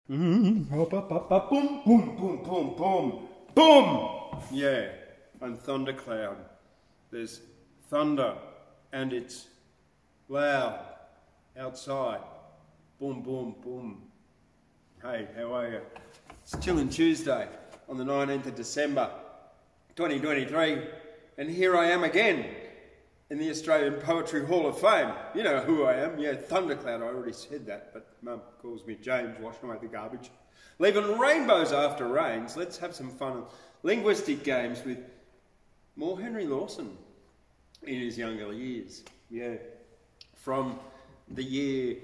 Boom, boom, boom, boom, boom, boom. Yeah, and Thundercloud. There's thunder, and it's loud outside. Boom, boom, boom. Hey, how are you? It's Chillin Tuesday on the 19th of December, 2023, and here I am again in the Australian Poetry Hall of Fame. You know who I am. Yeah, Thundercloud, I already said that, but Mum calls me James, washing away the garbage. Leaving rainbows after rains. Let's have some fun linguistic games with more Henry Lawson in his younger years. Yeah, from the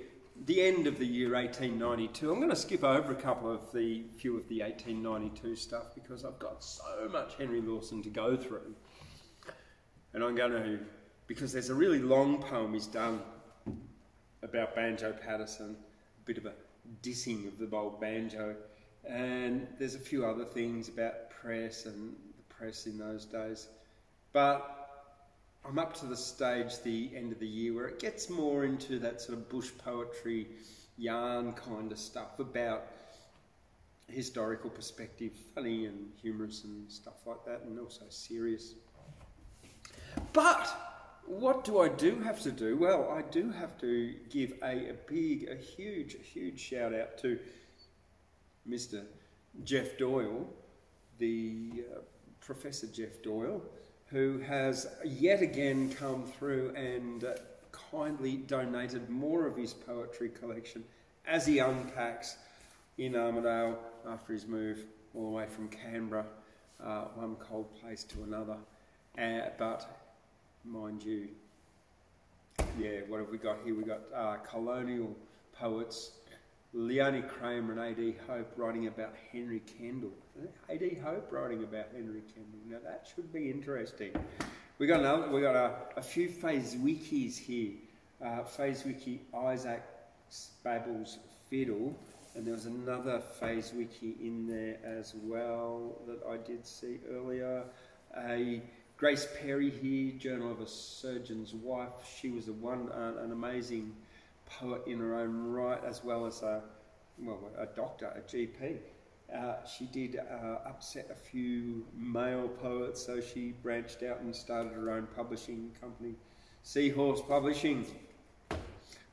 end of the year 1892. I'm going to skip over a few of the 1892 stuff because I've got so much Henry Lawson to go through. And I'm going to, because there's a really long poem he's done about Banjo Patterson, a bit of a dissing of the bold banjo, and there's a few other things about press and the press in those days. But I'm up to the stage, the end of the year, where it gets more into that sort of bush poetry, yarn kind of stuff about historical perspective, funny and humorous and stuff like that, and also serious. But what do I have to do? Well, I do have to give a huge shout out to Mr. Jeff Doyle, the Professor Jeff Doyle, who has yet again come through and kindly donated more of his poetry collection as he unpacks in Armidale after his move all the way from Canberra, one cold place to another. But mind you, yeah, what have we got here? We've got colonial poets, Leonie Kramer and A.D. Hope writing about Henry Kendall. A.D. Hope writing about Henry Kendall. Now that should be interesting. We got a few Fazewickis here. Fazewicki Isaac Babel's Fiddle, and there was another Fazewicki in there as well that I did see earlier. Grace Perry here, Journal of a Surgeon's Wife. She was an amazing poet in her own right, as well as a doctor, a GP. She did upset a few male poets, so she branched out and started her own publishing company, Seahorse Publishing.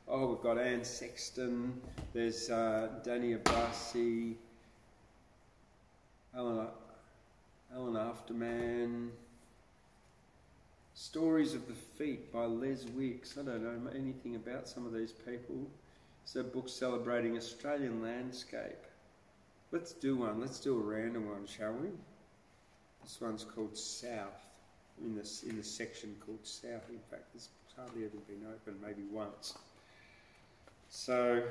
Oh, we've got Anne Sexton, there's Danny Abbasi, Alan Afterman, Stories of the Feet by Les Wicks. I don't know anything about some of these people. It's a book celebrating Australian landscape. Let's do one. Let's do a random one, shall we? This one's called South, in the section called South. In fact, this book's hardly ever been opened, maybe once. So,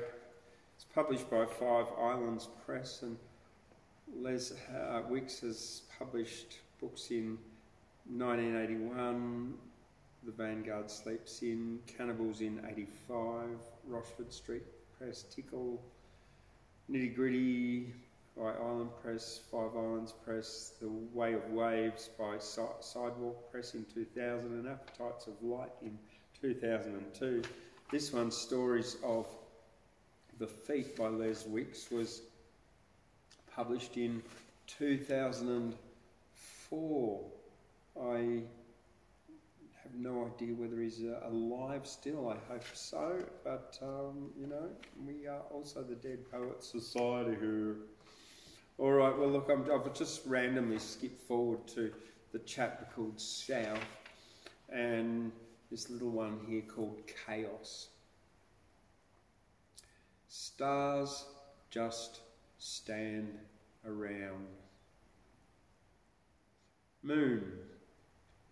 it's published by Five Islands Press, and Les Wicks has published books in 1981, The Vanguard Sleeps In, Cannibals in 85, Rochford Street Press, Tickle, Nitty Gritty by Island Press, Five Islands Press, The Way of Waves by Sidewalk Press in 2000, and Appetites of Light in 2002. This one, Stories of the Feet by Les Wicks, was published in 2004. I have no idea whether he's alive still. I hope so, but you know, we are also the Dead Poets Society here. All right, well look, I've just randomly skipped forward to the chapter called South, and this little one here called Chaos. Stars just stand around. Moon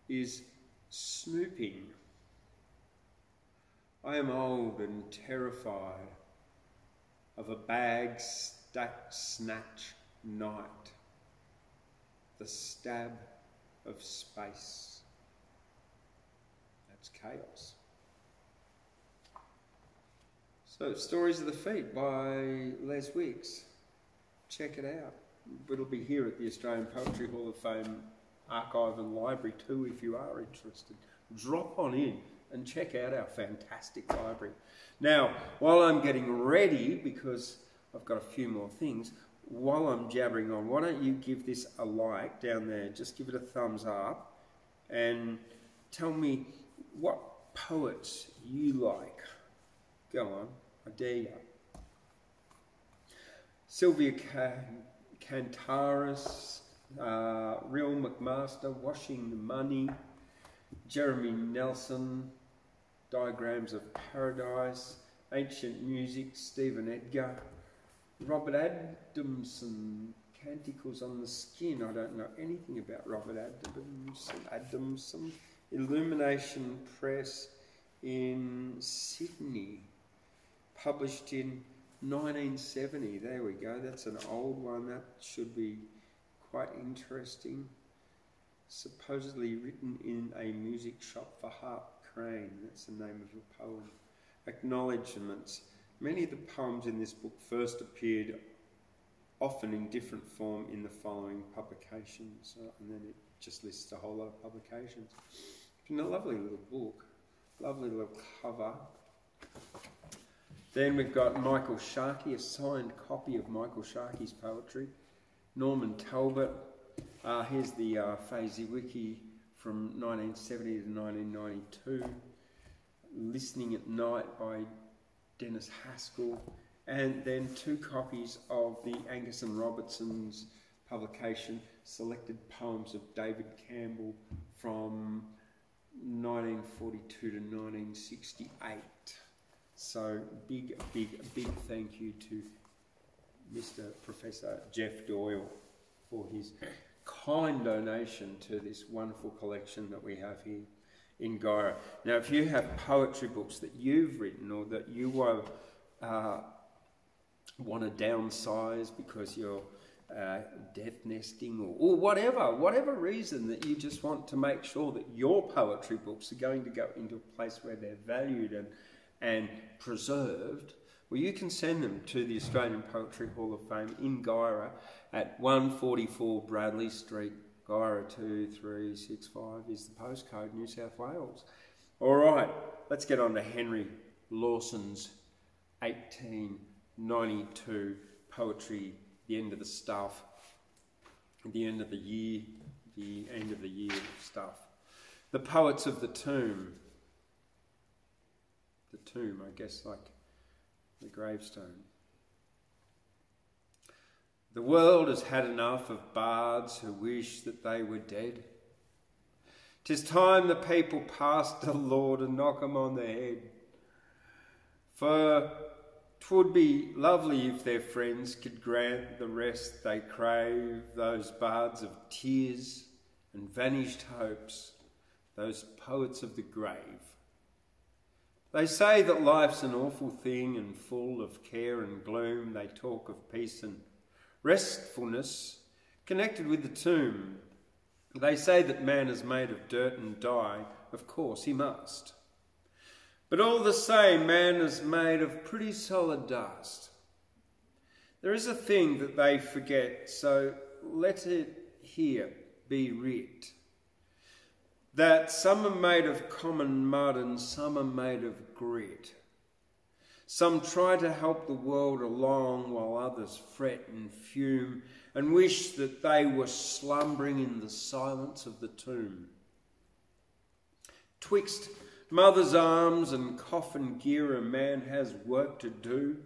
is snooping. I am old and terrified of a bag snatch night, the stab of space. That's chaos. So, Stories of the Feet by Les Wicks. Check it out. It'll be here at the Australian Poetry Hall of Fame archive and library too, if you are interested. Drop on in and check out our fantastic library. Now, while I'm getting ready, because I've got a few more things. While I'm jabbering on, why don't you give this a like down there? Just give it a thumbs up and tell me what poets you like. Go on, I dare you. Sylvia Cantaris, Real McMaster, Washing the Money, Jeremy Nelson, Diagrams of Paradise, Ancient Music, Stephen Edgar, Robert Adamson, Canticles on the Skin. I don't know anything about Robert Adamson. Illumination Press in Sydney, published in 1970. There we go. That's an old one. That should be quite interesting. Supposedly written in a music shop for Hart Crane. That's the name of a poem. Acknowledgements. Many of the poems in this book first appeared, often in different form, in the following publications. And then it just lists a whole lot of publications. It's been a lovely little book. Lovely little cover. Then we've got Michael Sharkey, a signed copy of Michael Sharkey's poetry. Norman Talbot. Here's the Fazy Wiki from 1970 to 1992. Listening at Night by Dennis Haskell. And then 2 copies of the Angus and Robertson's publication, Selected Poems of David Campbell from 1942 to 1968. So big thank you to Mr. Professor Jeff Doyle for his kind donation to this wonderful collection that we have here in Guyra. Now, if you have poetry books that you've written or that you want to downsize because you're death nesting or whatever reason that you just want to make sure that your poetry books are going to go into a place where they're valued and preserved, well, you can send them to the Australian Poetry Hall of Fame in Guyra at 144 Bradley Street, Guyra 2365 is the postcode, New South Wales. All right, let's get on to Henry Lawson's 1892 poetry, The End of the Stuff, the end of the year stuff. The Poets of the Tomb. The tomb, I guess, like the gravestone. The world has had enough of bards who wish that they were dead. 'Tis time the people passed the law to knock 'em on the head. For 'twould be lovely if their friends could grant the rest they crave, those bards of tears and vanished hopes, those poets of the grave. They say that life's an awful thing and full of care and gloom. They talk of peace and restfulness connected with the tomb. They say that man is made of dirt and die. Of course he must. But all the same, man is made of pretty solid dust. There is a thing that they forget, so let it here be writ, that some are made of common mud and some are made of grit. Some try to help the world along while others fret and fume and wish that they were slumbering in the silence of the tomb. Twixt mother's arms and coffin gear a man has work to do,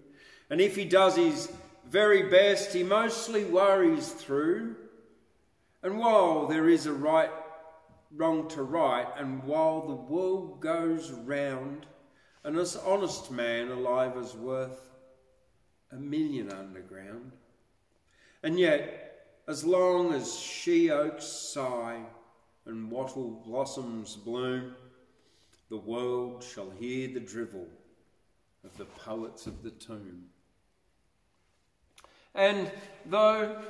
and if he does his very best he mostly worries through. And while there is a wrong to right, and while the world goes round, an honest man alive is worth 1,000,000 underground. And yet, as long as she oaks sigh and wattle blossoms bloom, the world shall hear the drivel of the poets of the tomb. And though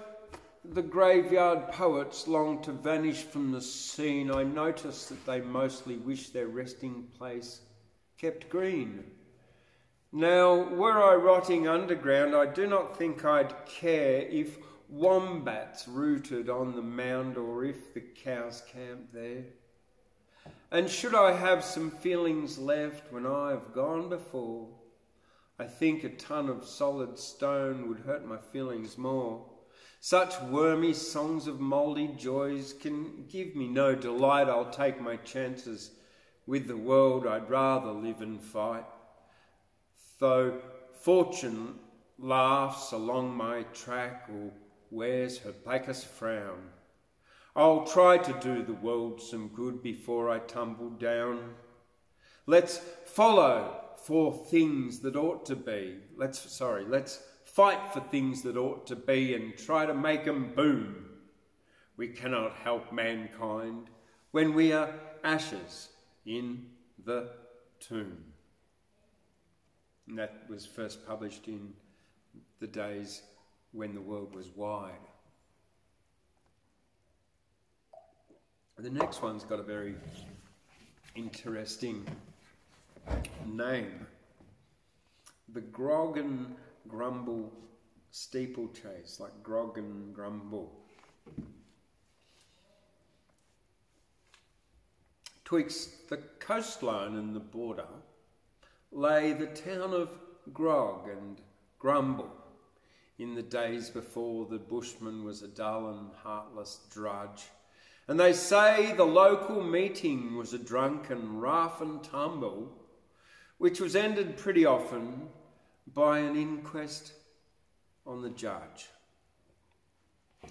the graveyard poets long to vanish from the scene, I notice that they mostly wish their resting place kept green. Now, were I rotting underground, I do not think I'd care if wombats rooted on the mound or if the cows camped there. And should I have some feelings left when I have gone before, I think a ton of solid stone would hurt my feelings more. Such wormy songs of mouldy joys can give me no delight. I'll take my chances with the world. I'd rather live and fight. Though fortune laughs along my track or wears her blackest frown, I'll try to do the world some good before I tumble down. Let's follow for things that ought to be. Let's fight for things that ought to be and try to make 'em boom. We cannot help mankind when we are ashes in the tomb. And that was first published in the days when the world was wide. The next one's got a very interesting name. The Grog-an Grumble Steeplechase, like Grog-an Grumble. Twixt the coastline and the border lay the town of Grog and Grumble in the days before the bushman was a dull and heartless drudge. And they say the local meeting was a drunken rough and tumble, which was ended pretty often by an inquest on the judge.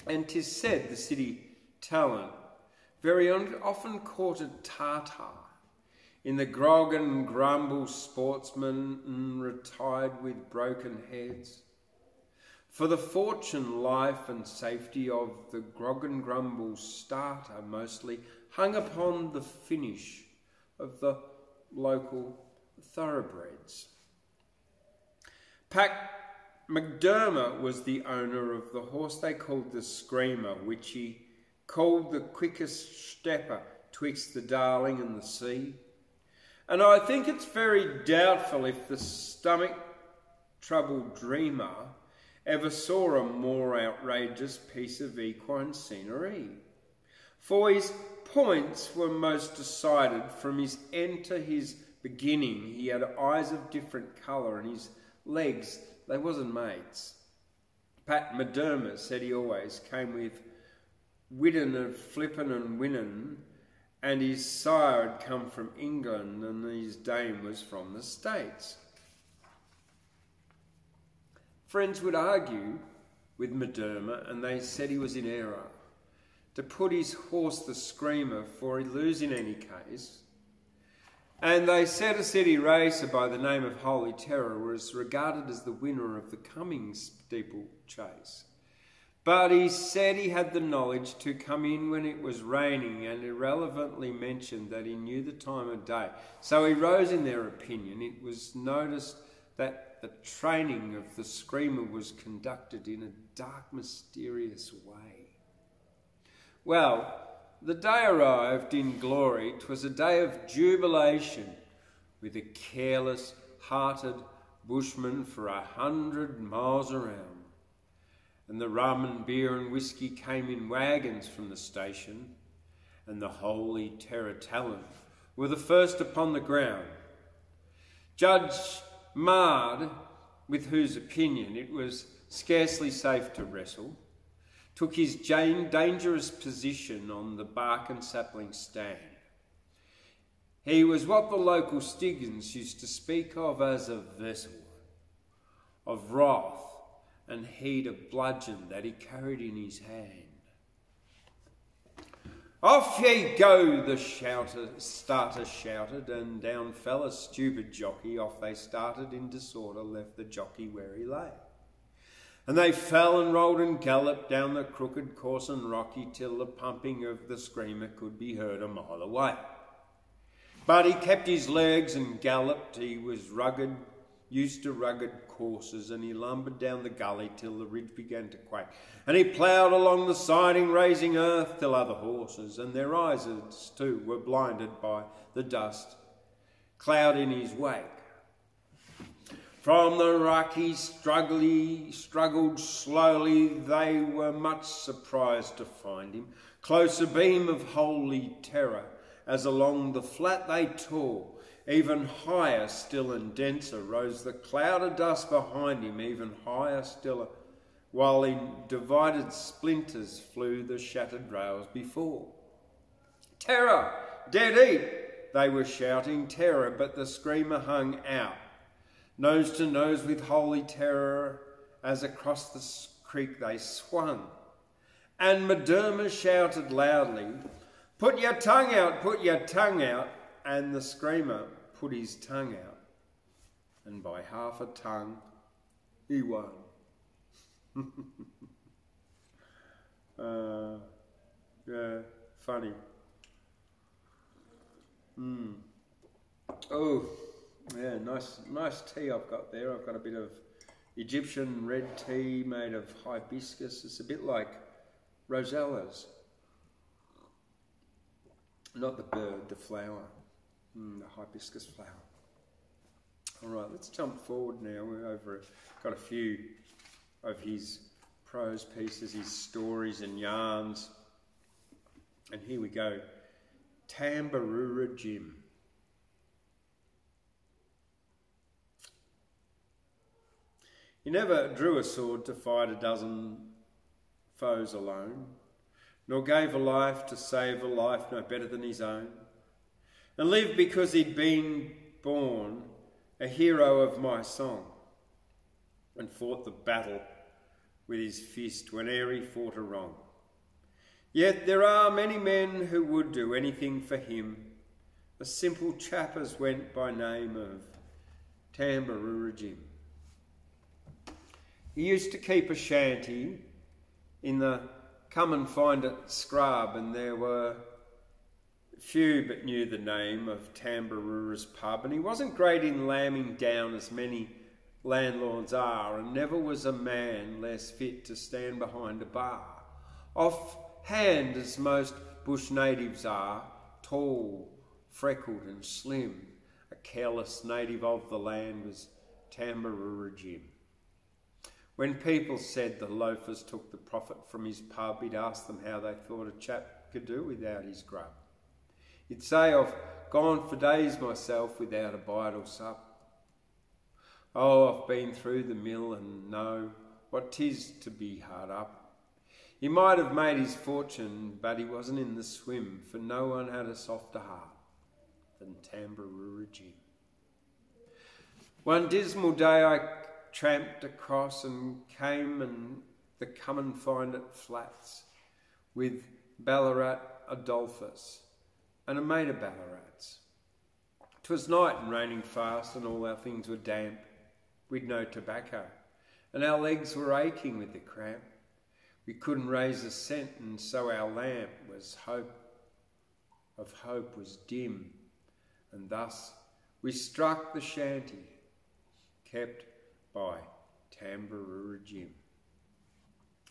And 'tis said the city talent very often courted tartar in the Grog-an Grumble sportsmen retired with broken heads. For the fortune, life and safety of the Grog-an Grumble starter mostly hung upon the finish of the local thoroughbreds. Pat McDermott was the owner of the horse they called the Screamer, which he called the quickest stepper twixt the Darling and the sea. And I think it's very doubtful if the stomach-troubled dreamer ever saw a more outrageous piece of equine scenery. For his points were most decided from his end to his beginning. He had eyes of different colour, and his legs, they wasn't mates. Pat McDermott said he always came with Widden of Flippin and Winnin, and his sire had come from England and his dame was from the States. Friends would argue with McDermott, and they said he was in error to put his horse the Screamer, for he'd lose in any case. And they said a city racer by the name of Holy Terror was regarded as the winner of the coming steeplechase. But he said he had the knowledge to come in when it was raining, and irrelevantly mentioned that he knew the time of day. So he rose in their opinion. It was noticed that the training of the Screamer was conducted in a dark, mysterious way. Well, the day arrived in glory. 'Twas a day of jubilation, with a careless-hearted bushman for 100 miles around. And the rum and beer and whiskey came in wagons from the station, and the Holy Terror talent were the first upon the ground. Judge Mard, with whose opinion it was scarcely safe to wrestle, took his dangerous position on the bark and sapling stand. He was what the local Stiggins used to speak of as a vessel of wrath and heat a bludgeon that he carried in his hand. "Off ye go," the starter shouted, and down fell a stupid jockey. Off they started in disorder, left the jockey where he lay. And they fell and rolled and galloped down the crooked course and rocky, till the pumping of the Screamer could be heard a mile away. But he kept his legs and galloped. He was rugged, used to rugged courses, and he lumbered down the gully till the ridge began to quake. And he ploughed along the siding, raising earth, till other horses, and their eyes too, were blinded by the dust cloud in his wake. From the ruck he struggled slowly. They were much surprised to find him close abeam of Holy Terror, as along the flat they tore, Even higher still and denser rose the cloud of dust behind him, even higher still, while in divided splinters flew the shattered rails before. "Terror! Dead eat!" they were shouting, terror, but the screamer hung out, nose to nose with holy terror, as across the creek they swung. And Maderma shouted loudly, "Put your tongue out, put your tongue out," and the screamer put his tongue out, and by half a tongue he won. Yeah, funny. Oh, yeah, nice tea I've got there. I've got a bit of Egyptian red tea made of hibiscus. It's a bit like Rosella's. Not the bird, the flower. The hibiscus flower. All right, let's jump forward now. Got a few of his prose pieces, his stories and yarns. And here we go. Tambaroora Jim. He never drew a sword to fight a dozen foes alone, nor gave a life to save a life no better than his own, and lived because he'd been born a hero of my song, and fought the battle with his fist whene'er he fought a wrong. Yet there are many men who would do anything for him, a simple chap as went by name of Tambaroora Jim. He used to keep a shanty in the Come and Find It scrub, and there were few but knew the name of Tambaroora's pub, and he wasn't great in lambing down as many landlords are, and never was a man less fit to stand behind a bar. Off-hand as most bush natives are, tall, freckled and slim, a careless native of the land was Tambaroora Jim. When people said the loafers took the profit from his pub, he'd ask them how they thought a chap could do without his grub. He'd say, "I've gone for days myself without a bite or sup. Oh, I've been through the mill and know what 'tis to be hard up." He might have made his fortune, but he wasn't in the swim, for no one had a softer heart than Tambaroora Jim. One dismal day I tramped across and came and the Come and Find It flats with Ballarat Adolphus and a mate of Ballarat's. 'Twas night and raining fast and all our things were damp. We'd no tobacco and our legs were aching with the cramp. We couldn't raise a cent and so our lamp was hope was dim, and thus we struck the shanty kept by Tambaroora Jim.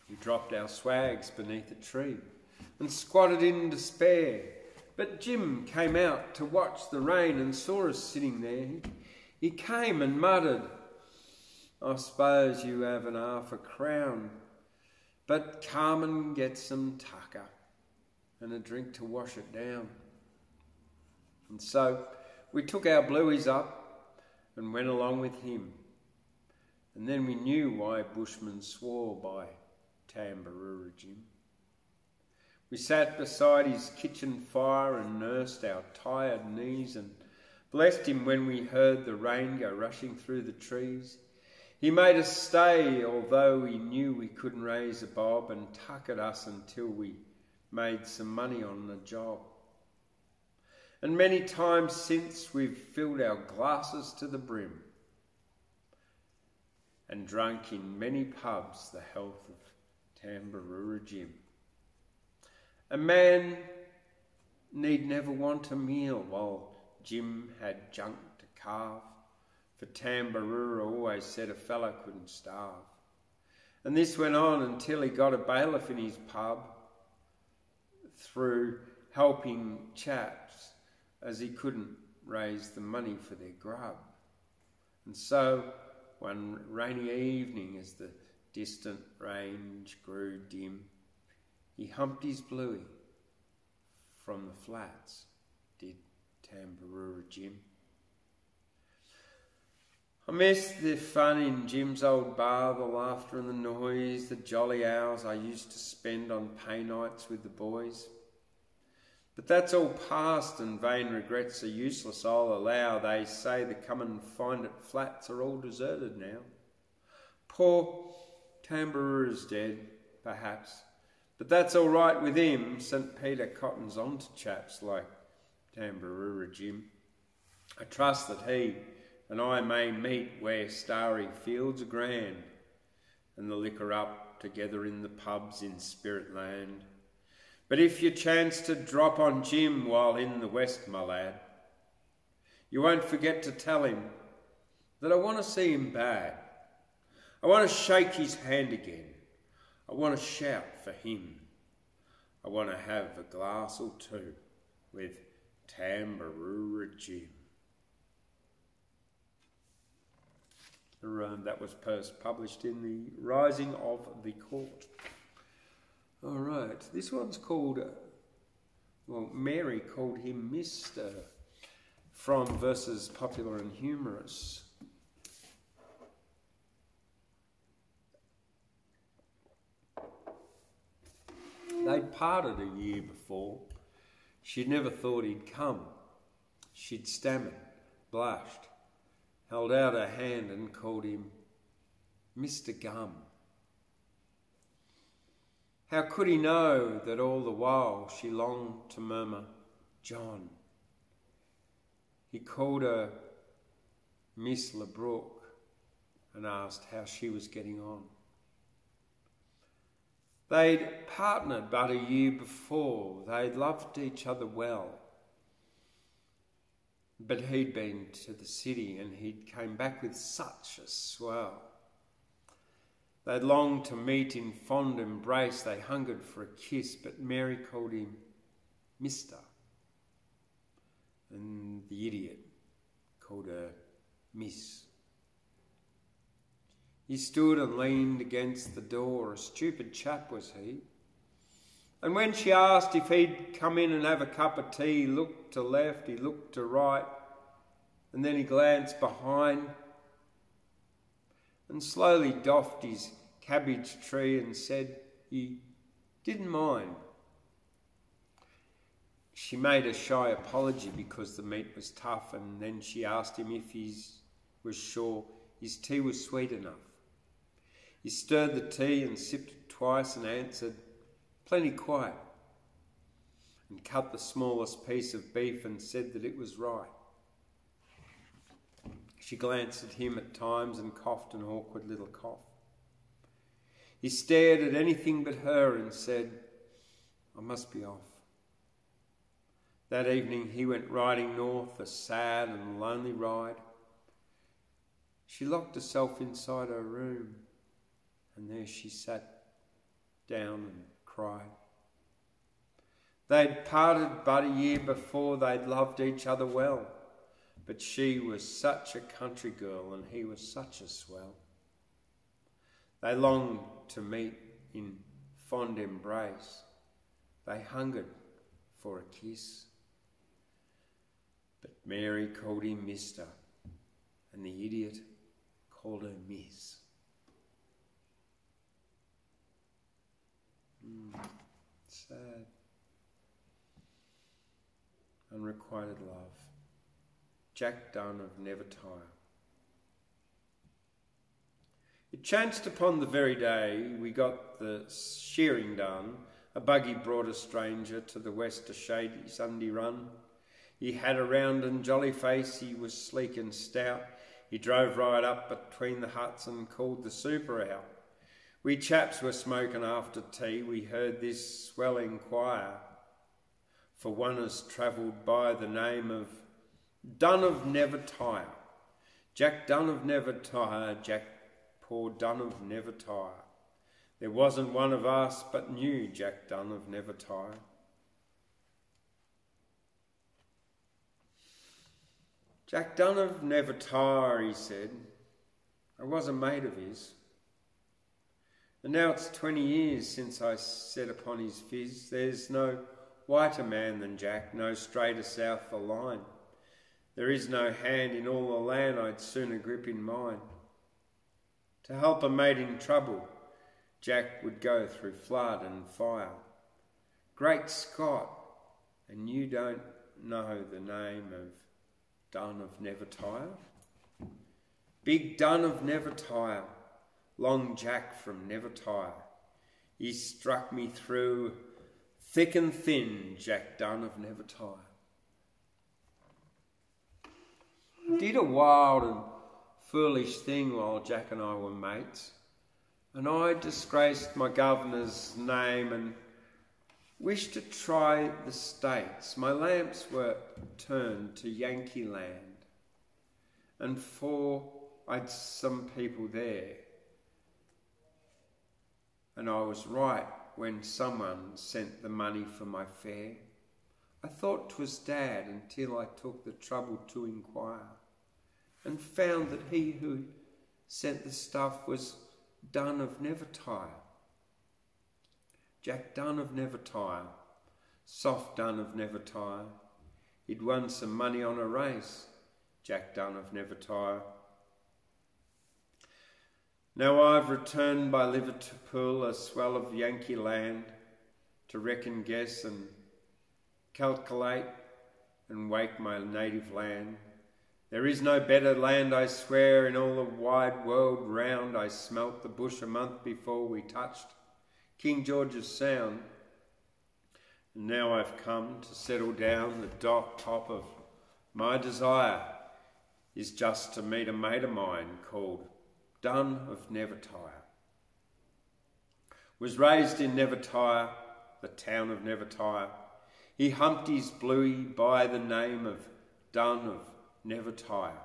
We dropped our swags beneath a tree and squatted in despair, but Jim came out to watch the rain and saw us sitting there. He came and muttered, "I suppose you haven't half a crown, but come and get some tucker and a drink to wash it down." And so we took our blueies up and went along with him. And then we knew why bushmen swore by Tambaroora Jim. We sat beside his kitchen fire and nursed our tired knees and blessed him when we heard the rain go rushing through the trees. He made us stay, although he knew we couldn't raise a bob, and tuckered us until we made some money on the job. And many times since we've filled our glasses to the brim and drunk in many pubs the health of Tambaroora Jim. A man need never want a meal while Jim had junk to carve, for Tambaroora always said a fellow couldn't starve. And this went on until he got a bailiff in his pub through helping chaps, as he couldn't raise the money for their grub. And so one rainy evening, as the distant range grew dim, he humped his bluey from the flats, did Tambaroora Jim. I miss the fun in Jim's old bar, the laughter and the noise, the jolly hours I used to spend on pay nights with the boys. But that's all past, and vain regrets are useless, I'll allow. They say the come and find it flats are all deserted now. Poor Tambaroора's dead, perhaps, but that's all right with him. St. Peter cottons on to chaps like Tambaroora Jim. I trust that he and I may meet where starry fields are grand, and the liquor up together in the pubs in spirit land. But if you chance to drop on Jim while in the west, my lad, you won't forget to tell him that I want to see him bad. I want to shake his hand again. I want to shout for him. I want to have a glass or two with Tambaroora Jim. That was first published in the Rising of the Court. All right, this one's called, Mary called him Mr. from Verses Popular and Humorous. They'd parted a year before. She'd never thought he'd come. She'd stammered, blushed, held out her hand and called him Mr. Gum. How could he know that all the while she longed to murmur, John? He called her Miss LeBrook and asked how she was getting on. They'd partnered but a year before. They'd loved each other well. But he'd been to the city and he'd came back with such a swell. They'd longed to meet in fond embrace. They hungered for a kiss, but Mary called him Mister. And the idiot called her Miss. He stood and leaned against the door. A stupid chap was he. And when she asked if he'd come in and have a cup of tea, he looked to left, he looked to right, and then he glanced behind and slowly doffed his cabbage tree and said he didn't mind. She made a shy apology because the meat was tough, and then she asked him if he was sure his tea was sweet enough. He stirred the tea and sipped it twice and answered, plenty quite, and cut the smallest piece of beef and said that it was right. She glanced at him at times and coughed an awkward little cough. He stared at anything but her and said, I must be off. That evening he went riding north, a sad and lonely ride. She locked herself inside her room, and there she sat down and cried. They'd parted but a year before. They'd loved each other well, but she was such a country girl and he was such a swell. They longed to meet in fond embrace. They hungered for a kiss. But Mary called him Mister, and the idiot called her Miss. Sad. Unrequited love. Jack Dunn of Nevertire. It chanced upon the very day we got the shearing done, a buggy brought a stranger to the west a shady Sunday run. He had a round and jolly face, he was sleek and stout. He drove right up between the huts and called the super out. We chaps were smoking after tea, we heard this swell inquire, for one has travelled by the name of Dunn of Nevertire. Jack Dunn of Nevertire, Jack poor Dunn of Nevertire. There wasn't one of us but knew Jack Dunn of Nevertire. Jack Dunn of Nevertire, he said, I was a mate of his. And now it's 20 years since I set upon his fizz. There's no whiter man than Jack, no straighter south the line. There is no hand in all the land I'd sooner grip in mine. To help a mate in trouble, Jack would go through flood and fire. Great Scott, and you don't know the name of Dunn of Nevertire? Big Dunn of Nevertire, Long Jack from Nevertire. He struck me through thick and thin, Jack Dunn of Nevertire. I did a wild and foolish thing while Jack and I were mates, and I disgraced my governor's name and wished to try the States. My lamps were turned to Yankee land, and for I'd some people there, and I was right when someone sent the money for my fare. I thought 'twas Dad until I took the trouble to inquire, and found that he who sent the stuff was Dunn of Nevertire. Jack Dunn of Nevertire, soft Dunn of Nevertire. He'd won some money on a race, Jack Dunn of Nevertire. Now I've returned by Liverpool, a swell of Yankee land, to reckon, guess and calculate and wake my native land. There is no better land, I swear, in all the wide world round. I smelt the bush a month before we touched King George's Sound, and now I've come to settle down. The top of my desire is just to meet a mate of mine called Dunn of Nevertire. Was raised in Nevertire, the town of Nevertire. He humped his bluey by the name of Dunn of Nevertire.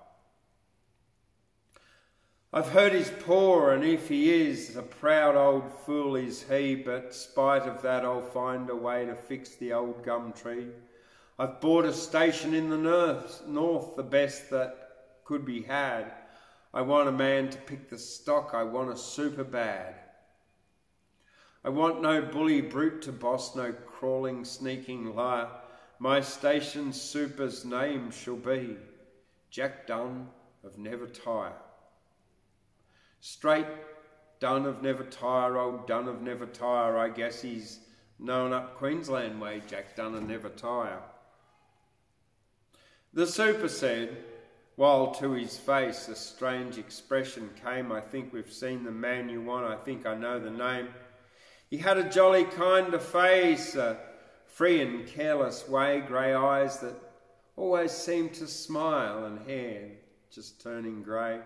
I've heard he's poor, and if he is, a proud old fool is he, but spite of that I'll find a way to fix the old gum tree. I've bought a station in the north, the best that could be had. I want a man to pick the stock, I want a super bad. I want no bully brute to boss, no crawling, sneaking liar. My station super's name shall be Jack Dunn of Nevertire. Straight Dunn of Nevertire, old Dunn of Nevertire. I guess he's known up Queensland way, Jack Dunn of Nevertire. The super said, while to his face a strange expression came, I think we've seen the man you want, I think I know the name. He had a jolly kind of face, a free and careless way, grey eyes that always seemed to smile, and hair just turning grey.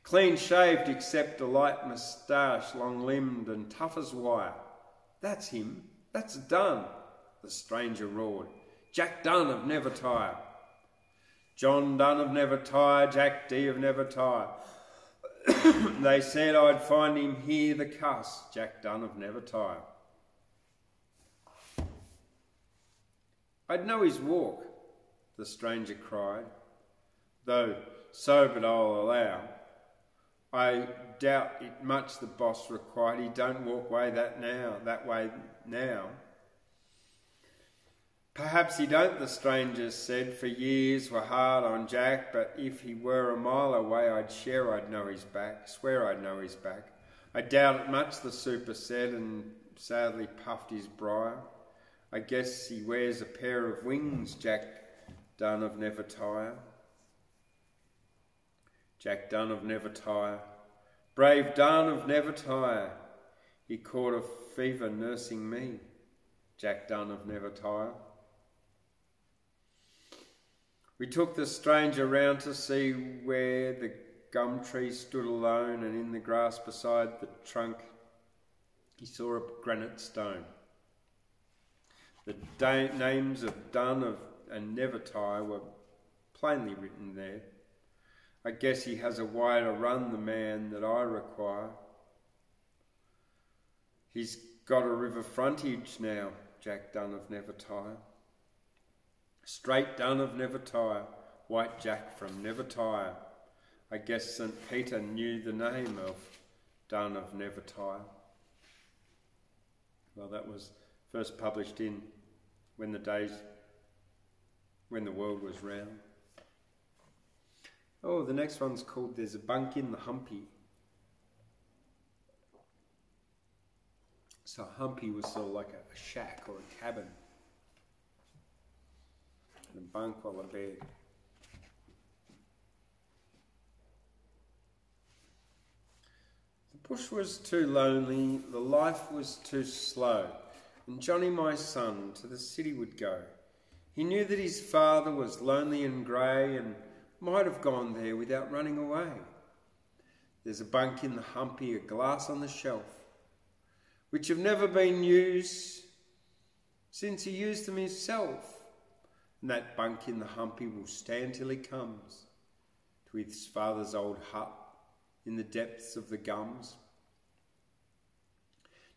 Clean shaved except a light moustache, long limbed and tough as wire. That's him, that's Dunn, the stranger roared. Jack Dunn of Nevertire. John Dunn of Nevertire, Jack D of Nevertire. They said I'd find him here, the cuss, Jack Dunn of Nevertire. I'd know his walk, the stranger cried, though sobered I'll allow. I doubt it much the boss required, he don't walk that way now. Perhaps he don't, the stranger said, for years were hard on Jack, but if he were a mile away I'd know his back, swear I'd know his back. I doubt it much, the super said, and sadly puffed his briar. I guess he wears a pair of wings, Jack Dunn of Nevertire. Jack Dunn of Nevertire, brave Dunn of Nevertire. He caught a fever nursing me, Jack Dunn of Nevertire. We took the stranger round to see where the gum tree stood alone, and in the grass beside the trunk he saw a granite stone. The names of Dunn and Nevertire were plainly written there. I guess he has a wider run, the man that I require. He's got a river frontage now, Jack Dunn of Nevertire. Straight Dunn of Nevertire, white Jack from Nevertire. I guess St. Peter knew the name of Dunn of Nevertire. Well, that was first published in When the Days when the world was round. Oh, the next one's called There's a Bunk in the Humpy. So Humpy was sort of like a shack or a cabin. And a bunk or a bed. The bush was too lonely, the life was too slow, and Johnny, my son, to the city would go. He knew that his father was lonely and grey and might have gone there without running away. There's a bunk in the Humpy, a glass on the shelf, which have never been used since he used them himself. And that bunk in the Humpy will stand till he comes to his father's old hut in the depths of the gums.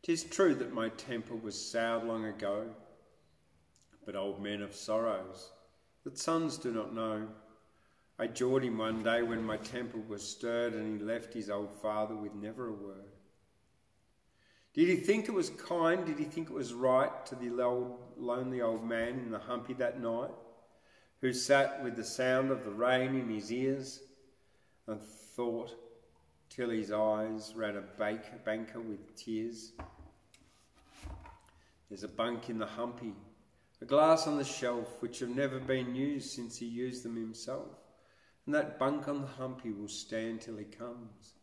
'Tis true that my temper was soured long ago, but old men have sorrows that sons do not know. I jawed him one day when my temper was stirred, and he left his old father with never a word. Did he think it was kind? Did he think it was right to the lonely old man in the Humpy that night, who sat with the sound of the rain in his ears and thought till his eyes ran a banker with tears? There's a bunk in the Humpy, a glass on the shelf, which have never been used since he used them himself. And that bunk on the Humpy will stand till he comes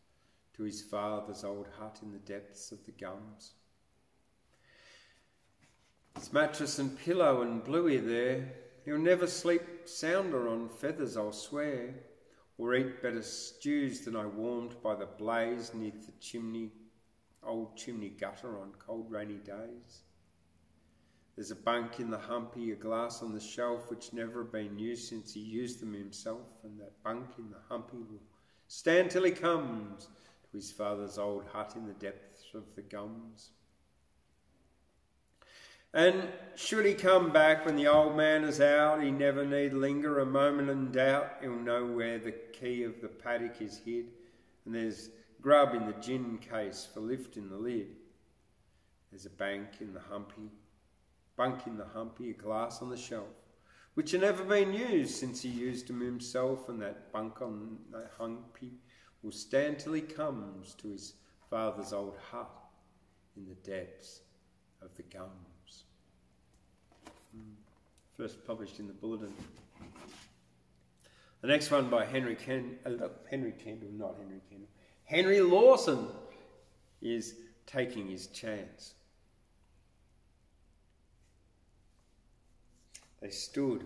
to his father's old hut in the depths of the gums. His mattress and pillow and bluey there, he'll never sleep sounder on feathers, I'll swear, or eat better stews than I warmed by the blaze neath the chimney, old chimney gutter on cold rainy days. There's a bunk in the Humpy, a glass on the shelf, which never have been used since he used them himself, and that bunk in the Humpy will stand till he comes to his father's old hut in the depths of the gums. And should he come back when the old man is out, he never need linger a moment in doubt. He'll know where the key of the paddock is hid, and there's grub in the gin case for lifting the lid. There's a bunk in the Humpy, a glass on the shelf, which have never been used since he used them himself, and that bunk on the Humpy will stand till he comes to his father's old hut in the depths of the gums. First published in the Bulletin. The next one by Henry Lawson is Taking His Chance. They stood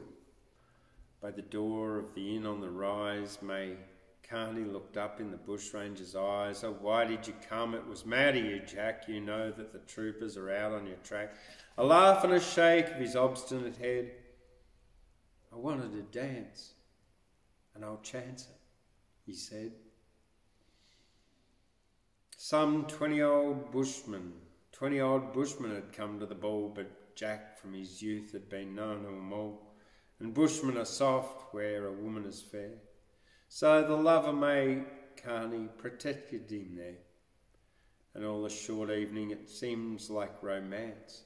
by the door of the inn on the rise. May Carney looked up in the bushranger's eyes. Oh, why did you come? It was mad of you, Jack. You know that the troopers are out on your track. A laugh and a shake of his obstinate head. I wanted to dance, and I'll chance it, he said. Some 20 old bushmen had come to the ball, but Jack from his youth had been known to them all, and bushmen are soft where a woman is fair. So the love of May Carney protected him there, and all the short evening it seems like romance.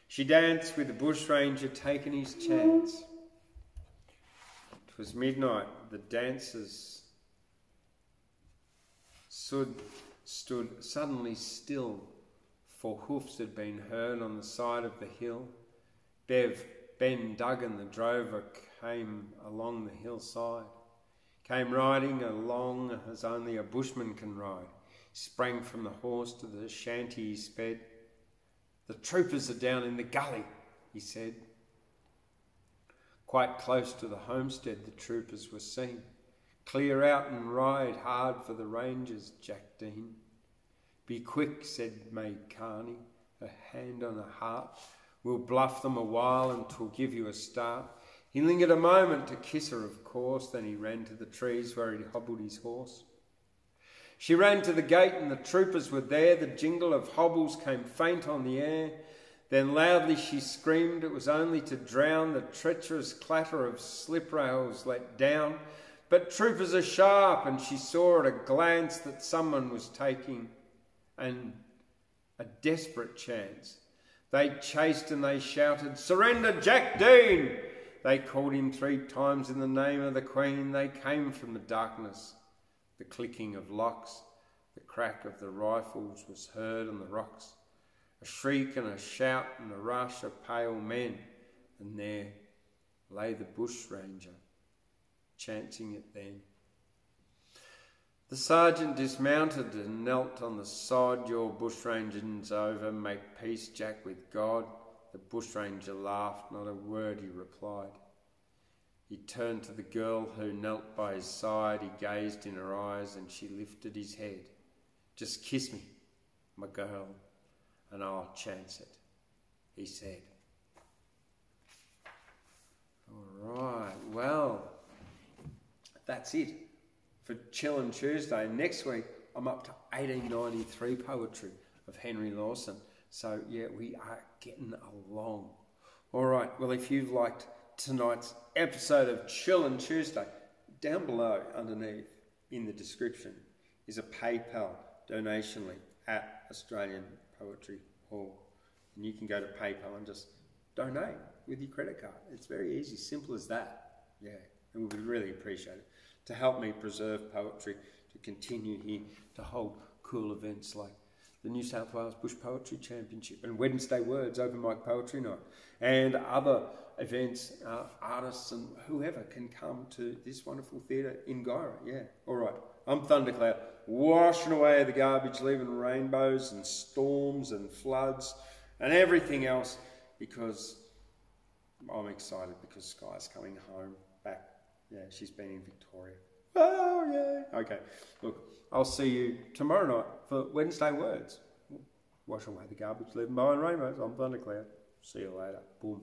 She danced with the bushranger taking his chance. 'Twas midnight, the dancers stood suddenly still, for hoofs had been heard on the side of the hill. Ben Duggan, the drover, came along the hillside, came riding along as only a bushman can ride. He sprang from the horse to the shanty he sped. The troopers are down in the gully, he said. Quite close to the homestead the troopers were seen. Clear out and ride hard for the rangers, Jack Dean. Be quick, said May Carney, her hand on her heart. We'll bluff them a while and 'twill give you a start. He lingered a moment to kiss her, of course, then he ran to the trees where he'd hobbled his horse. She ran to the gate and the troopers were there. The jingle of hobbles came faint on the air. Then loudly she screamed. It was only to drown the treacherous clatter of slip rails let down. But troopers are sharp, and she saw at a glance that someone was taking a desperate chance. They chased and they shouted, "Surrender, Jack Dean!" They called him 3 times in the name of the Queen. They came from the darkness. The clicking of locks, the crack of the rifles was heard on the rocks. A shriek and a shout and a rush of pale men. And there lay the bushranger, chancing it then. The sergeant dismounted and knelt on the sod. Your bushranging's over, make peace, Jack, with God. The bushranger laughed, not a word he replied. He turned to the girl who knelt by his side. He gazed in her eyes and she lifted his head. Just kiss me, my girl, and I'll chance it, he said. All right, well, that's it for Chillin' Tuesday. Next week, I'm up to 1893 poetry of Henry Lawson. So, yeah, we are getting along. All right, well, if you've liked tonight's episode of Chillin' Tuesday, down below, underneath, in the description, is a PayPal donation link at Australian Poetry Hall. And you can go to PayPal and just donate with your credit card. It's very easy, simple as that. Yeah, and we would really appreciate it to help me preserve poetry, to continue here, to hold cool events like the New South Wales Bush Poetry Championship and Wednesday Words Open Mic Poetry Night, and other events. Artists and whoever can come to this wonderful theatre in Guyra. Yeah, all right. I'm Thundercloud, washing away the garbage, leaving rainbows and storms and floods and everything else, because I'm excited because Sky's coming home back. Yeah, she's been in Victoria. Oh, yeah. Okay, look, I'll see you tomorrow night for Wednesday Words. Wash away the garbage, leaving behind rainbows. I'm Thundercloud. See you later. Boom.